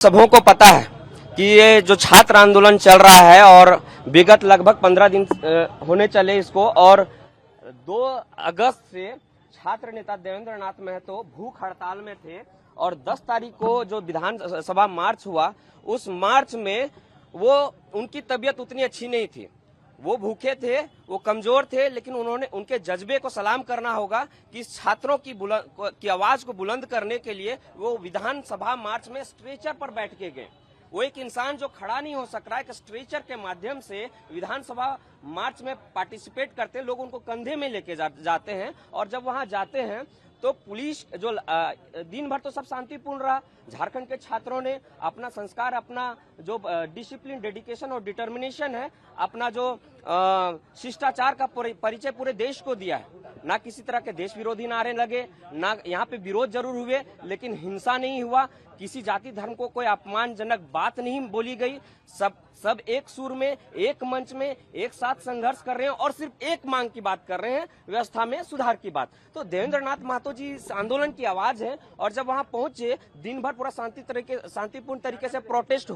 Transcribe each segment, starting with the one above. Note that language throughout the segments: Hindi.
सबों को पता है कि ये जो छात्र आंदोलन चल रहा है और विगत लगभग 15 दिन होने चले इसको, और 2 अगस्त से छात्र नेता देवेंद्र नाथ महतो भूख हड़ताल में थे और 10 तारीख को जो विधानसभा मार्च हुआ, उस मार्च में वो उनकी तबीयत उतनी अच्छी नहीं थी, वो भूखे थे, वो कमजोर थे, लेकिन उन्होंने उनके जज्बे को सलाम करना होगा कि छात्रों की आवाज को बुलंद करने के लिए वो विधानसभा मार्च में स्ट्रेचर पर बैठ के गए। वो एक इंसान जो खड़ा नहीं हो सक रहा है कि स्ट्रेचर के माध्यम से विधानसभा मार्च में पार्टिसिपेट करते हैं, लोग उनको कंधे में लेके जाते हैं, और जब वहां जाते हैं तो पुलिस जो दिन भर तो सब शांतिपूर्ण रहा। झारखंड के छात्रों ने अपना संस्कार, अपना जो डिसिप्लिन, डेडिकेशन और डिटर्मिनेशन है, अपना जो शिष्टाचार का परिचय पूरे देश को दिया है। ना किसी तरह के देश विरोधी नारे लगे, ना यहाँ पे विरोध जरूर हुए, लेकिन हिंसा नहीं हुआ, किसी जाति धर्म को कोई अपमानजनक बात नहीं बोली गई। सब एक सुर में, एक मंच में एक साथ संघर्ष कर रहे हैं और सिर्फ एक मांग की बात कर रहे हैं, व्यवस्था में सुधार की बात। तो देवेंद्र नाथ महतो जी इस आंदोलन की आवाज है, और जब वहां पहुंचे, दिन भर पूरा शांतिपूर्ण तरीके से प्रोटेस्ट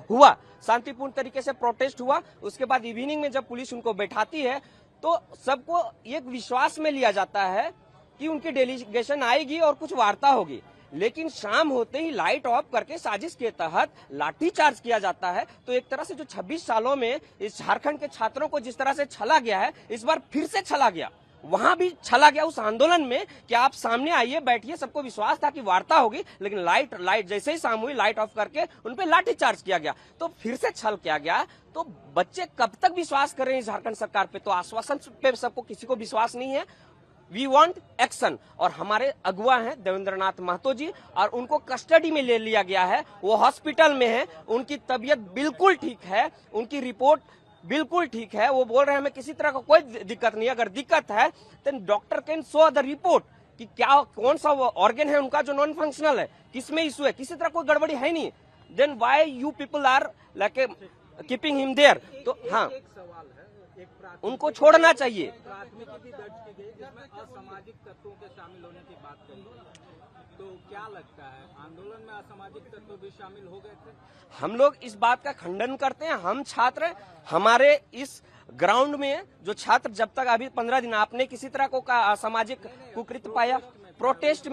हुआ। उसके बाद इवनिंग में जब पुलिस उनको बैठाती है तो सबको एक विश्वास में लिया जाता है कि उनकी डेलीगेशन आएगी और कुछ वार्ता होगी, लेकिन शाम होते ही लाइट ऑफ करके साजिश के तहत लाठीचार्ज किया जाता है। तो एक तरह से जो 26 सालों में इस झारखंड के छात्रों को जिस तरह से छला गया है, इस बार फिर से छला गया, वहां भी छला गया उस आंदोलन में कि आप सामने आइए, बैठिए। सबको विश्वास था कि वार्ता होगी, लेकिन लाइट जैसे ही शाम हुई, लाइट ऑफ करके उन पे लाठीचार्ज किया गया, तो फिर से छल किया गया। तो बच्चे कब तक विश्वास कर रहे हैं झारखंड सरकार पे? तो आश्वासन पे सबको, किसी को विश्वास नहीं है। वी वांट एक्शन, और हमारे अगुआ हैं देवेंद्र नाथ महतो जी, और उनको कस्टडी में ले लिया गया है। वो हॉस्पिटल में है, उनकी तबीयत बिल्कुल ठीक है, उनकी रिपोर्ट बिल्कुल ठीक है। वो बोल रहे हैं हमें किसी तरह का कोई दिक्कत नहीं है। अगर दिक्कत है तो doctor can show the report कि क्या, कौन सा ऑर्गन है उनका जो नॉन फंक्शनल है, किसमें इशू है, किसी तरह कोई गड़बड़ी है नहीं। Then why you people are like keeping him there? तो हाँ, उनको छोड़ना चाहिए। प्राथमिकी भी दर्ज की गई जिसमें असामाजिक तत्वों के शामिल होने की बात कही, तो क्या लगता है आंदोलन में असामाजिक तत्व भी शामिल हो गए थे? हम लोग इस बात का खंडन करते हैं। हम छात्र, हमारे इस ग्राउंड में जो छात्र, जब तक अभी 15 दिन आपने किसी तरह को का असामाजिक कुकृत्य पाया, प्रोटेस्ट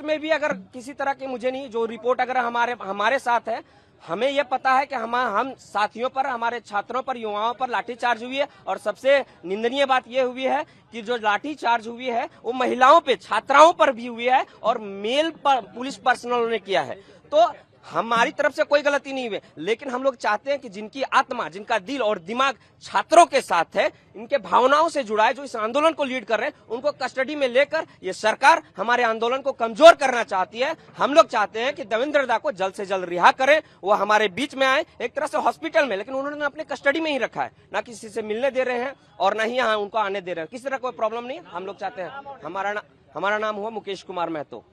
में भी अगर किसी तरह की, मुझे नहीं, जो रिपोर्ट अगर हमारे साथ है, हमें यह पता है कि हम साथियों पर, हमारे छात्रों पर, युवाओं पर लाठीचार्ज हुई है। और सबसे निंदनीय बात यह हुई है कि जो लाठीचार्ज हुई है वो महिलाओं पे, छात्राओं पर भी हुई है, और मेल पर पुलिस पर्सनल ने किया है। तो हमारी तरफ से कोई गलती नहीं हुई, लेकिन हम लोग चाहते हैं कि जिनकी आत्मा, जिनका दिल और दिमाग छात्रों के साथ है, इनके भावनाओं से जुड़ा है, जो इस आंदोलन को लीड कर रहे हैं, उनको कस्टडी में लेकर ये सरकार हमारे आंदोलन को कमजोर करना चाहती है। हम लोग चाहते हैं कि देवेंद्र दा को जल्द से जल्द रिहा करें, वो हमारे बीच में आए, एक तरह से हॉस्पिटल में, लेकिन उन्होंने अपने कस्टडी में ही रखा है, ना किसी से मिलने दे रहे हैं और ना ही यहाँ उनको आने दे रहे हैं। किसी तरह कोई प्रॉब्लम नहीं। हम लोग चाहते हैं, हमारा नाम हुआ मुकेश कुमार महतो।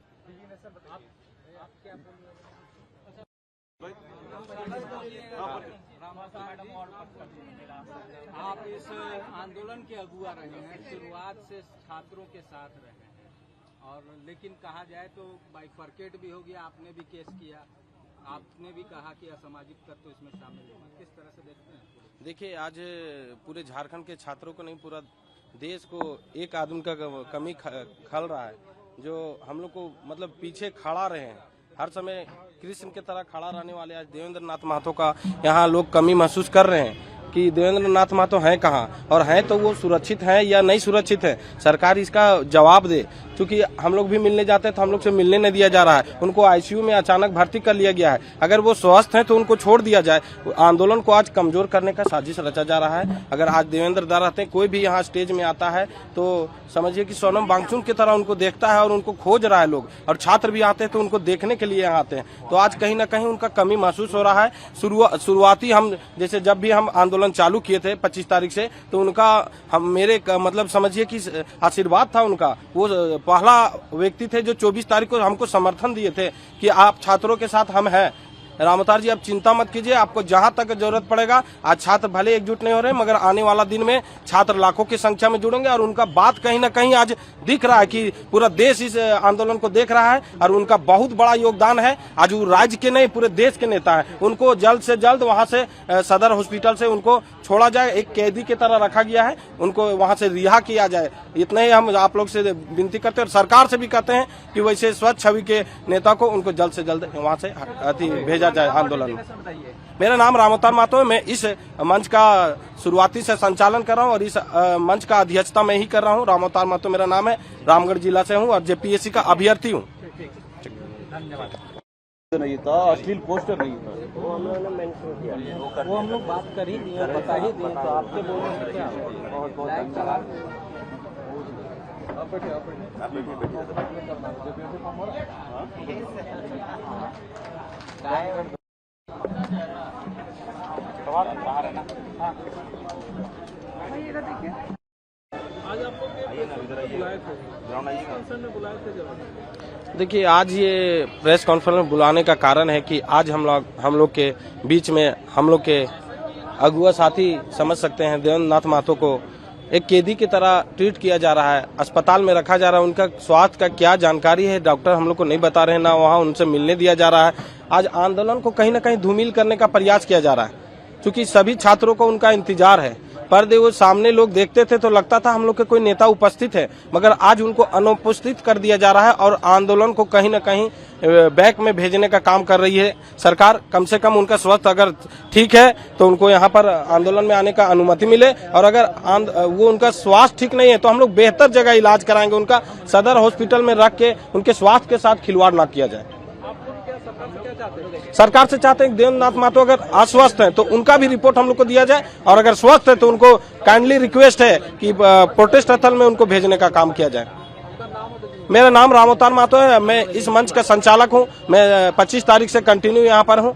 आप इस आंदोलन के अगुआ रहे हैं, शुरुआत से छात्रों के साथ रहे हैं, और लेकिन कहा जाए तो बाइफरकेट भी हो गया, आपने भी केस किया, आपने भी कहा कि असामाजिक तत्व इसमें शामिल है, किस तरह से देखते हैं? देखिए, आज पूरे झारखंड के छात्रों को नहीं, पूरा देश को एक आदमी का कमी खल रहा है, जो हम लोग को मतलब पीछे खड़ा रहे हैं, हर समय कृष्ण की तरह खड़ा रहने वाले आज देवेंद्र नाथ महतो का यहाँ लोग कमी महसूस कर रहे हैं कि देवेंद्र नाथ महतो हैं कहाँ, और हैं तो वो सुरक्षित हैं या नहीं सुरक्षित है, सरकार इसका जवाब दे। क्योंकि हम लोग भी मिलने जाते हैं तो हम लोग से मिलने नहीं दिया जा रहा है, उनको आईसीयू में अचानक भर्ती कर लिया गया है। अगर वो स्वस्थ हैं तो उनको छोड़ दिया जाए। आंदोलन को आज कमजोर करने का साजिश रचा जा रहा है। अगर आज देवेंद्र दा रहते हैं, कोई भी यहाँ स्टेज में आता है तो समझिए कि सोनम वांगचुक की तरह उनको देखता है और उनको खोज रहा है लोग, और छात्र भी आते हैं तो उनको देखने के लिए यहाँ आते हैं। तो आज कहीं ना कहीं उनका कमी महसूस हो रहा है। शुरुआती हम जैसे जब भी हम आंदोलन चालू किए थे 25 तारीख से, तो उनका मेरे मतलब समझिए कि आशीर्वाद था उनका। वो पहला व्यक्ति थे जो 24 तारीख को हमको समर्थन दिए थे कि आप छात्रों के साथ हम हैं। रामोतार जी आप चिंता मत कीजिए, आपको जहां तक जरूरत पड़ेगा। आज छात्र भले एकजुट नहीं हो रहे, मगर आने वाला दिन में छात्र लाखों की संख्या में जुड़ेंगे और उनका बात कहीं ना कहीं आज दिख रहा है कि पूरा देश इस आंदोलन को देख रहा है और उनका बहुत बड़ा योगदान है। आज वो राज्य के नहीं पूरे देश के नेता है। उनको जल्द से जल्द वहां से सदर हॉस्पिटल से उनको छोड़ा जाए, एक कैदी की तरह रखा गया है, उनको वहां से रिहा किया जाए। इतना ही हम आप लोग से विनती करते हैं और सरकार से भी कहते हैं कि वैसे स्वच्छ छवि के नेता को उनको जल्द से जल्द वहां से भेजा जाए आंदोलन में। मेरा नाम रामोतार महतो है। मैं इस मंच का शुरुआती से संचालन कर रहा हूं और इस मंच का अध्यक्षता मैं ही कर रहा हूं। रामोतार महतो मेरा नाम है, रामगढ़ जिला से हूं और जेपीएससी का अभ्यर्थी हूं। नहीं था, अश्लील पोस्टर नहीं था, वो हम लोगों ने मेंशन किया। वो हम लोग बात कर ही दिए, बता ही दिए, तो आपके बोलने से क्या बहुत बहुत धन्यवाद। देखिए, आज ये प्रेस कॉन्फ्रेंस में बुलाने का कारण है कि आज हम लोग के बीच में हम लोग के अगुआ साथी समझ सकते हैं देवेंद्र नाथ महतो को एक कैदी की तरह ट्रीट किया जा रहा है, अस्पताल में रखा जा रहा है। उनका स्वास्थ्य का क्या जानकारी है डॉक्टर हम लोग को नहीं बता रहे हैं, ना वहाँ उनसे मिलने दिया जा रहा है। आज आंदोलन को कहीं ना कहीं धूमिल करने का प्रयास किया जा रहा है, क्योंकि सभी छात्रों को उनका इंतजार है। पर वो सामने लोग देखते थे तो लगता था हम लोग के कोई नेता उपस्थित है, मगर आज उनको अनुपस्थित कर दिया जा रहा है और आंदोलन को कहीं न कहीं बैक में भेजने का काम कर रही है सरकार। कम से कम उनका स्वास्थ्य अगर ठीक है तो उनको यहाँ पर आंदोलन में आने का अनुमति मिले, और अगर वो उनका स्वास्थ्य ठीक नहीं है तो हम लोग बेहतर जगह इलाज कराएंगे, उनका सदर हॉस्पिटल में रख के उनके स्वास्थ्य के साथ खिलवाड़ न किया जाए। सरकार से चाहते हैं देवेंद्र नाथ महतो अगर अस्वस्थ है तो उनका भी रिपोर्ट हम लोग को दिया जाए, और अगर स्वस्थ है तो उनको काइंडली रिक्वेस्ट है कि प्रोटेस्ट स्थल में उनको भेजने का काम किया जाए। मेरा नाम रामोतार महतो है, मैं इस मंच का संचालक हूं। मैं 25 तारीख से कंटिन्यू यहां पर हूं